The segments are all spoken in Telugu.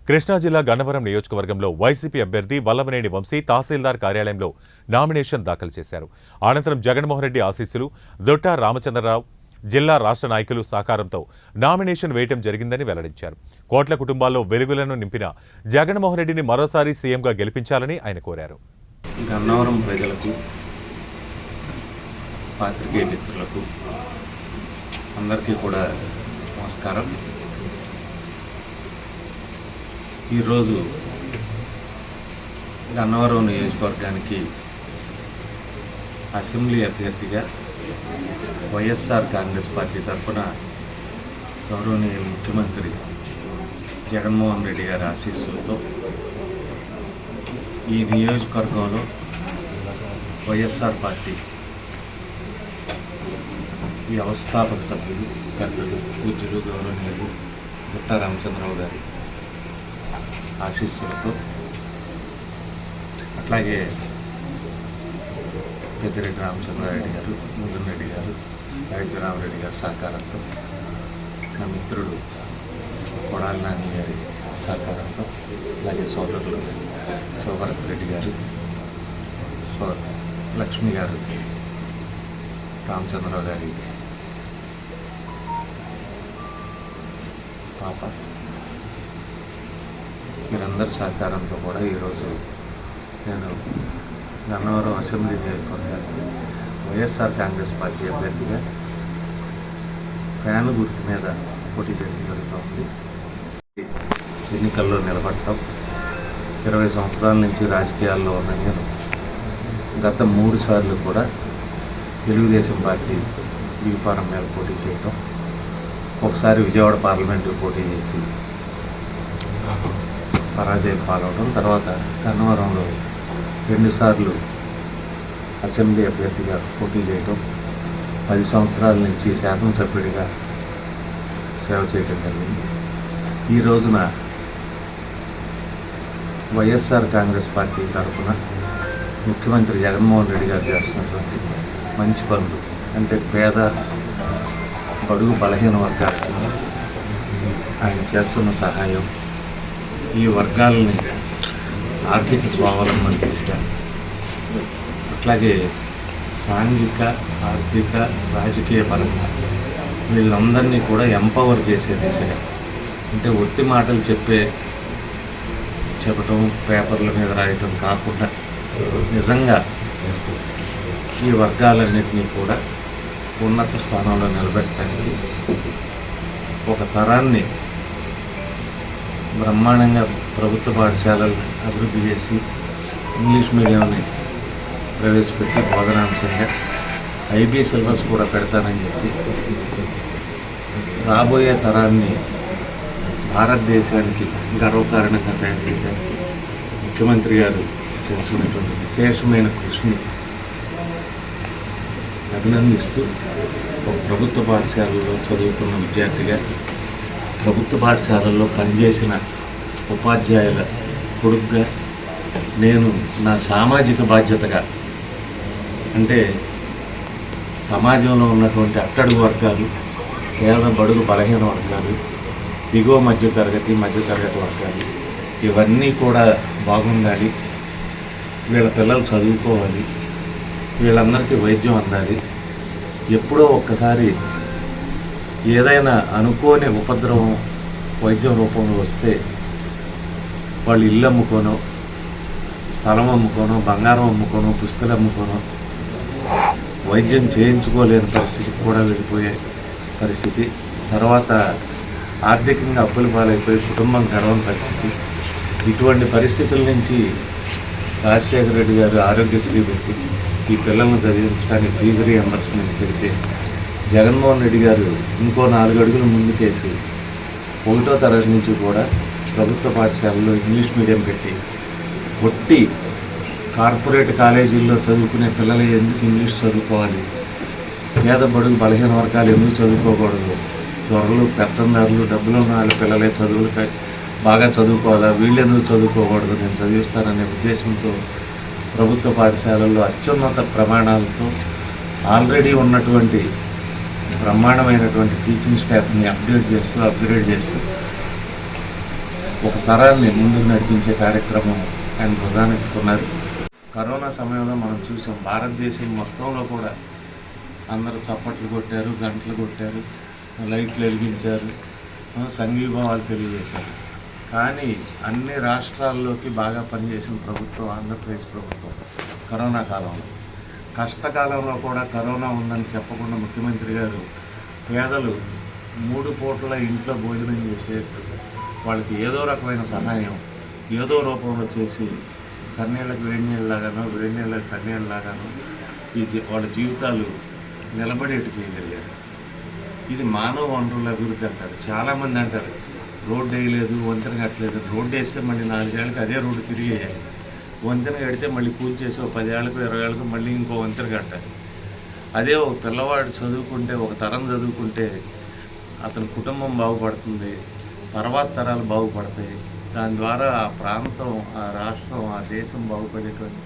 కృష్ణా జిల్లా గన్నవరం నియోజకవర్గంలో వైసీపీ అభ్యర్థి వల్లభనేని వంశీ తహసీల్దార్ కార్యాలయంలో నామినేషన్ దాఖలు చేశారు. అనంతరం జగన్మోహన్ రెడ్డి ఆశీస్సులు, దొట్టా రామచంద్రరావు జిల్లా రాష్ట్ర నాయకులు సహకారంతో నామినేషన్ వేయటం జరిగిందని వెల్లడించారు. కోట్ల కుటుంబాల్లో వెలుగులను నింపిన జగన్మోహన్ రెడ్డిని మరోసారి సీఎంగా గెలిపించాలని ఆయన కోరారు. గన్నవరం ప్రజలకు, పాత్రికేయ మిత్రులకు అందరికీ కూడా నమస్కారం. ఈరోజు గన్నవరం నియోజకవర్గానికి అసెంబ్లీ అభ్యర్థిగా వైఎస్ఆర్ కాంగ్రెస్ పార్టీ తరఫున గౌరవనీయ ముఖ్యమంత్రి జగన్మోహన్ రెడ్డి గారి ఆశీస్సులతో ఈ నియోజకవర్గంలో వైఎస్ఆర్ పార్టీ వ్యవస్థాపక సభ్యులు, పెద్దలు, పూజ్యులు, గౌరవనీయులు దొట్టా రామచంద్రరావు గారి ఆశీస్సులతో, అట్లాగే పెద్దిరెడ్డి రామచంద్రారెడ్డి గారు, ముదున్ రెడ్డి గారు, రామరెడ్డి గారి సహకారంతో, నా మిత్రుడు కొడాలి నాని గారి సహకారంతో, అలాగే సోదరులు శోభరత్ రెడ్డి గారు, లక్ష్మి గారు, రామచంద్రరావు గారి పాప, వీరందరి సహకారంతో కూడా ఈరోజు నేను గన్నవరం అసెంబ్లీ నియోజకవర్గానికి వైఎస్ఆర్ కాంగ్రెస్ పార్టీ అభ్యర్థిగా ఫ్యాన్ గుర్తు మీద పోటీ చేయడం జరుగుతుంది. ఎన్నికల్లో నిలబడటం, 20 సంవత్సరాల నుంచి రాజకీయాల్లో ఉన్న నేను గత 3 సార్లు కూడా తెలుగుదేశం పార్టీ బీఫారం మీద పోటీ చేయటం, ఒకసారి విజయవాడ పార్లమెంటు పోటీ చేసి పరాజయం పాలవడం, తర్వాత గన్నవరంలో 2 సార్లు అసెంబ్లీ అభ్యర్థిగా పోటీ చేయడం, 10 సంవత్సరాల నుంచి శాసనసభ్యుడిగా సేవ చేయడం జరిగింది. ఈ రోజున వైఎస్ఆర్ కాంగ్రెస్ పార్టీ తరఫున ముఖ్యమంత్రి జగన్మోహన్ రెడ్డి గారు చేస్తున్నటువంటి మంచి పనులు, అంటే పేద బడుగు బలహీన వర్గాలకు ఆయన చేస్తున్న సహాయం, ఈ వర్గాలని ఆర్థిక స్వావలంబన దిశగా, అట్లాగే సాంఘిక, ఆర్థిక, రాజకీయ పరంగా వీళ్ళందరినీ కూడా ఎంపవర్ చేసే దిశగా, అంటే ఒట్టి మాటలు చెప్పటం, పేపర్ల మీద రాయటం కాకుండా నిజంగా ఈ వర్గాలన్నింటినీ కూడా ఉన్నత స్థానంలో నిలబెట్టడానికి ఒక తరాన్ని బ్రహ్మాండంగా ప్రభుత్వ పాఠశాలలను అభివృద్ధి చేసి ఇంగ్లీష్ మీడియంని ప్రవేశపెట్టి బోధనాంశంగా ఐబీ సిలబస్ కూడా పెడతానని చెప్పి రాబోయే తరాన్ని భారతదేశానికి గర్వకారణంగా తయారు చేయడానికి ముఖ్యమంత్రి గారు చేసినటువంటి విశేషమైన కృషిని అభినందిస్తూ, ఒక ప్రభుత్వ పాఠశాలలో చదువుకున్న విద్యార్థిగా, ప్రభుత్వ పాఠశాలల్లో పనిచేసిన ఉపాధ్యాయుల కొడుకుగా నేను నా సామాజిక బాధ్యతగా, అంటే సమాజంలో ఉన్నటువంటి అట్టడుగు వర్గాలు, పేద బడుగు బలహీన వర్గాలు, దిగువ మధ్యతరగతి వర్గాలు, ఇవన్నీ కూడా బాగుండాలి, వీళ్ళ పిల్లలు చదువుకోవాలి, వీళ్ళందరికీ వైద్యం అందాలి. ఎప్పుడో ఒక్కసారి ఏదైనా అనుకోని ఉపద్రవం వైద్యం రూపంలో వస్తే వాళ్ళు ఇల్లు అమ్ముకోనో, స్థలం అమ్ముకోనో, బంగారం అమ్ముకోనో, పుస్తకాలు అమ్ముకోనో వైద్యం చేయించుకోలేని పరిస్థితికి కూడా వెళ్ళిపోయే పరిస్థితి, తర్వాత ఆర్థికంగా అప్పుల పాలైపోయి కుటుంబం గడవని పరిస్థితి. ఇటువంటి పరిస్థితుల నుంచి రాజశేఖర రెడ్డి గారు ఆరోగ్యశ్రీ పెట్టి ఈ పిల్లలను చదివించడానికి ఫీజు రీఎంబర్స్మెంట్ పెడితే, జగన్మోహన్ రెడ్డి గారు ఇంకో 4 అడుగులు ముందుకేసి 1వ తరగతి నుంచి కూడా ప్రభుత్వ పాఠశాలలో ఇంగ్లీష్ మీడియం పెట్టి, ఒట్టి కార్పొరేట్ కాలేజీల్లో చదువుకునే పిల్లలు ఎందుకు ఇంగ్లీష్ చదువుకోవాలి, పేద బడుగు బలహీన వర్గాలు ఎందుకు చదువుకోకూడదు, త్వరలు పెత్తందారులు డబ్బులు ఉన్న వాళ్ళ పిల్లలే చదువులపై బాగా చదువుకోవాలా, వీళ్ళెందుకు చదువుకోకూడదు, నేను చదివిస్తాననే ఉద్దేశంతో ప్రభుత్వ పాఠశాలల్లో అత్యున్నత ప్రమాణాలతో ఆల్రెడీ ఉన్నటువంటి బ్రహ్మాండమైనటువంటి టీచింగ్ స్టాఫ్ని అప్గ్రేడ్ చేస్తూ ఒక తరాన్ని ముందుకు నడిపించే కార్యక్రమం ఆయన ప్రధానిస్తున్నారు. కరోనా సమయంలో మనం చూసాం, భారతదేశం మొత్తంలో కూడా అందరూ చప్పట్లు కొట్టారు, గంటలు కొట్టారు, లైట్లు వెలిగించారు, సంఘీభావాలు తెలియజేశారు. కానీ అన్ని రాష్ట్రాల్లోకి బాగా పనిచేసిన ప్రభుత్వం ఆంధ్రప్రదేశ్ ప్రభుత్వం. కరోనా కాలంలో, కష్టకాలంలో కూడా కరోనా ఉందని చెప్పకుండా ముఖ్యమంత్రి గారు పేదలు 3 పూటల ఇంట్లో భోజనం చేసేట్టు వాళ్ళకి ఏదో రకమైన సహాయం ఏదో రూపంలో చేసి చన్నీళ్ళకి వేడి నీళ్ళలాగానో, వేడి నీళ్ళకి చన్నీళ్ళలాగానో వాళ్ళ జీవితాలు నిలబడేట్టు చేయగలిగారు. ఇది మానవ వనరుల అభివృద్ధి అంటారు. చాలామంది అంటారు రోడ్డు వేయలేదు, వంతెన కట్టలేదు. రోడ్డు వేస్తే మళ్ళీ 4 ఏళ్ళకి అదే రోడ్డు తిరిగి వేయాలి. వంతెన కడితే మళ్ళీ పూజ చేసి 10 ఏళ్ళకు 20 ఏళ్ళకు మళ్ళీ ఇంకో వంతెన కట్టాలి. అదే ఒక పిల్లవాడు చదువుకుంటే, ఒక తరం చదువుకుంటే అతని కుటుంబం బాగుపడుతుంది, తర్వాత తరాలు బాగుపడతాయి. దాని ద్వారా ఆ ప్రాంతం, ఆ రాష్ట్రం, ఆ దేశం బాగుపడేటువంటి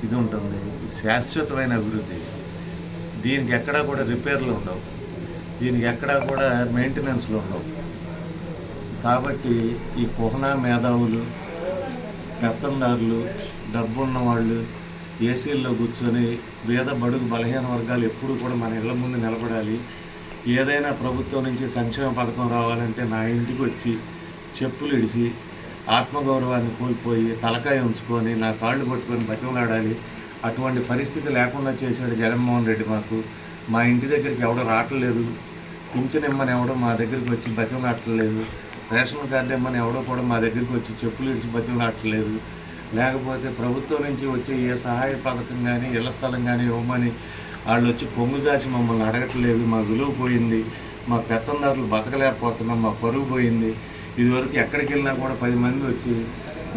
ఇది ఉంటుంది. శాశ్వతమైన అభివృద్ధి. దీనికి ఎక్కడా కూడా రిపేర్లు ఉండవు, దీనికి ఎక్కడా కూడా మెయింటెనెన్స్లు ఉండవు. కాబట్టి ఈ కుహనా మేధావులు, పెత్తందారులు, డబ్బు ఉన్నవాళ్ళు ఏసీల్లో కూర్చొని పేద బడుగు బలహీన వర్గాలు ఎప్పుడూ కూడా మన ఇళ్ల ముందు నిలబడాలి. ఏదైనా ప్రభుత్వం నుంచి సంక్షేమ పథకం రావాలంటే నా ఇంటికి వచ్చి చెప్పులు ఇడిచి ఆత్మగౌరవాన్ని కోల్పోయి తలకాయ ఉంచుకొని నా కాళ్ళు పట్టుకొని బతిమలాడాలి. అటువంటి పరిస్థితి లేకుండా చేశాడు జగన్మోహన్ రెడ్డి. మా ఇంటి దగ్గరికి ఎవడో రావట్లేదు, పింఛన్ ఇమ్మని ఎవడో మా దగ్గరికి వచ్చి బతిమలాడట్లేదు, రేషన్ కార్డు ఇమ్మని ఎవడో కూడా మా దగ్గరికి వచ్చి చెప్పులు ఇడిచి బతిమలాడట్లేదు, లేకపోతే ప్రభుత్వం నుంచి వచ్చే ఏ సహాయ పథకం కానీ ఇళ్ల స్థలం కానీ ఇవ్వమని వాళ్ళు వచ్చి పొంగుజాచి మమ్మల్ని అడగట్లేదు. మా విలువ పోయింది, మా పెత్తందారులు బతకలేకపోతున్నాం, మా పరుగు పోయింది. ఇదివరకు ఎక్కడికి వెళ్ళినా కూడా 10 మంది వచ్చి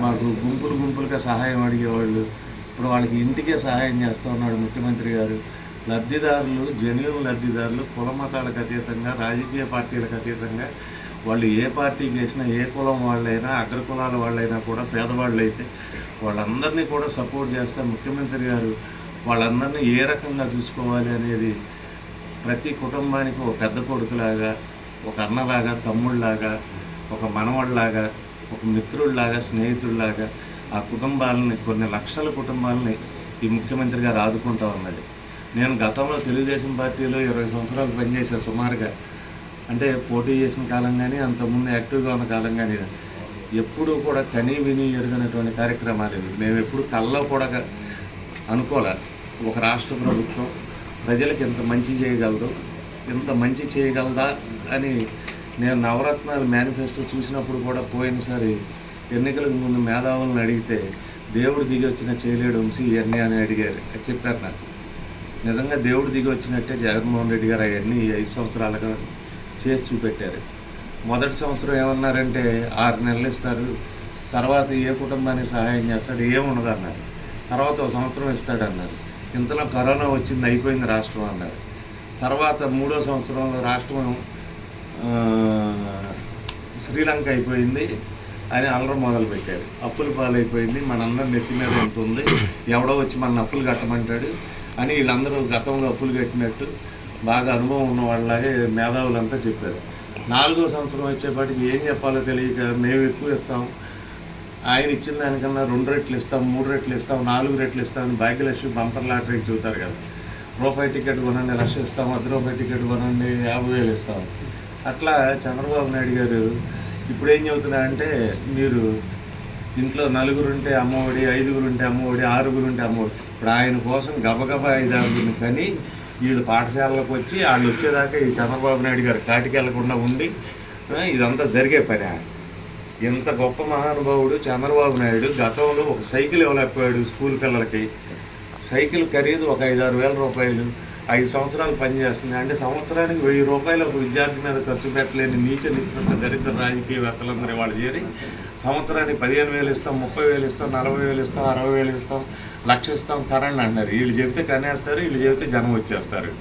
మాకు గుంపులుగా సహాయం అడిగేవాళ్ళు. ఇప్పుడు వాళ్ళకి ఇంటికే సహాయం చేస్తూ ఉన్నాడు ముఖ్యమంత్రి గారు. లబ్ధిదారులు, జెన్యున్ లబ్ధిదారులు, కుల మతాలకు అతీతంగా, రాజకీయ పార్టీలకు అతీతంగా, వాళ్ళు ఏ పార్టీకి వేసినా, ఏ కులం వాళ్ళైనా, అగ్రకులాల వాళ్ళైనా కూడా, పేదవాళ్ళు అయితే వాళ్ళందరినీ కూడా సపోర్ట్ చేస్తారు ముఖ్యమంత్రి గారు. వాళ్ళందరినీ ఏ రకంగా చూసుకోవాలి అనేది ప్రతి కుటుంబానికి ఒక పెద్ద కొడుకులాగా, ఒక అన్నలాగా, తమ్ముళ్ళలాగా, ఒక మనవళ్ళలాగా, ఒక మిత్రుడిలాగా, స్నేహితుడిలాగా ఆ కుటుంబాలని, కొన్ని లక్షల కుటుంబాలని ఈ ముఖ్యమంత్రి గారు ఆదుకుంటూ ఉన్నది. నేను గతంలో తెలుగుదేశం పార్టీలో 20 సంవత్సరాలు పనిచేశాను సుమారుగా. అంటే పోటీ చేసిన కాలం కానీ, అంతకుముందు యాక్టివ్గా ఉన్న కాలం కానీ ఎప్పుడూ కూడా కనీ విని ఎరుగనటువంటి కార్యక్రమాలు ఇవి. మేము ఎప్పుడు కల్లో కూడా అనుకోలే ఒక రాష్ట్ర ప్రభుత్వం ప్రజలకు ఇంత మంచి చేయగలదు, ఇంత మంచి చేయగలదా అని. నేను నవరత్నాలు మేనిఫెస్టో చూసినప్పుడు కూడా పోయినసారి ఎన్నికలకు ముందు మేధావులను అడిగితే దేవుడు దిగి వచ్చిన చేయలేడు వంశీ ఇవన్నీ అని అడిగారు, చెప్పారు నాకు. నిజంగా దేవుడు దిగి వచ్చినట్టే జగన్మోహన్ రెడ్డి గారు అవన్నీ 5 సంవత్సరాలుగా చేసి చూపెట్టారు. మొదటి సంవత్సరం ఏమన్నారంటే 6 నెలలు ఇస్తారు, తర్వాత ఏ కుటుంబానికి సహాయం చేస్తాడు, ఏముండదు అన్నారు. తర్వాత 1 సంవత్సరం ఇస్తాడన్నారు. ఇంతలో కరోనా వచ్చింది, అయిపోయింది రాష్ట్రం అన్నారు. తర్వాత 3వ సంవత్సరంలో రాష్ట్రం శ్రీలంక అయిపోయింది అని అల్లరం మొదలుపెట్టారు. అప్పుల పాలైపోయింది, మనందరం నెత్తి మీద ఉంటుంది, ఎవడో వచ్చి మన అప్పులు కట్టమంటాడు అని వీళ్ళందరూ గతంలో అప్పులు కట్టినట్టు బాగా అనుభవం ఉన్న వాళ్ళలాగే మేధావులంతా చెప్పారు. 4వ సంవత్సరం వచ్చేపాటికి ఏం చెప్పాలో తెలియక మేము ఎక్కువ ఇస్తాం, ఆయన ఇచ్చిన దానికన్నా 2 రెట్లు ఇస్తాం, 3 రెట్లు ఇస్తాం, 4 రెట్లు ఇస్తామని భాగ్యలక్ష్మి బంపర్ లాటరీకి చూస్తారు కదా. రూపాయి టికెట్ కొనండి 1 లక్ష ఇస్తాం, ₹10 టికెట్ కొనండి 50,000 ఇస్తాం. అట్లా చంద్రబాబు నాయుడు గారు ఇప్పుడు ఏం చెబుతున్నారంటే, మీరు ఇంట్లో 4 ఉంటే అమ్మఒడి, 5 ఉంటే అమ్మఒడి, 6 ఉంటే అమ్మఒడి. ఇప్పుడు ఆయన కోసం గబగబా 5-6 కానీ వీళ్ళు పాఠశాలలకు వచ్చి వాళ్ళు వచ్చేదాకా ఈ చంద్రబాబు నాయుడు గారు కాటికి వెళ్లకుండా ఉండి ఇదంతా జరిగే పని. ఇంత గొప్ప మహానుభావుడు చంద్రబాబు నాయుడు గతంలో ఒక సైకిల్ ఇవ్వలేకపోయాడు స్కూల్ పిల్లలకి. సైకిల్ ఖరీదు ఒక 5-6 వేల రూపాయలు, 5 సంవత్సరాలు పనిచేస్తుంది. అంటే సంవత్సరానికి 1000 రూపాయలు ఒక విద్యార్థి మీద ఖర్చు పెట్టలేని నీచ నిపుణుల దరిద్ర రాజకీయవేత్తలందరూ వాళ్ళు చేరి సంవత్సరానికి 15,000 ఇస్తాం, 30,000 ఇస్తాం, 40,000 ఇస్తాం, 60,000 ఇస్తాం, 1,00,000 ఇస్తాం, కరెంట్ అంటారు. వీళ్ళు చెబితే కనేస్తారు, వీళ్ళు చెబితే జనం వచ్చేస్తారు.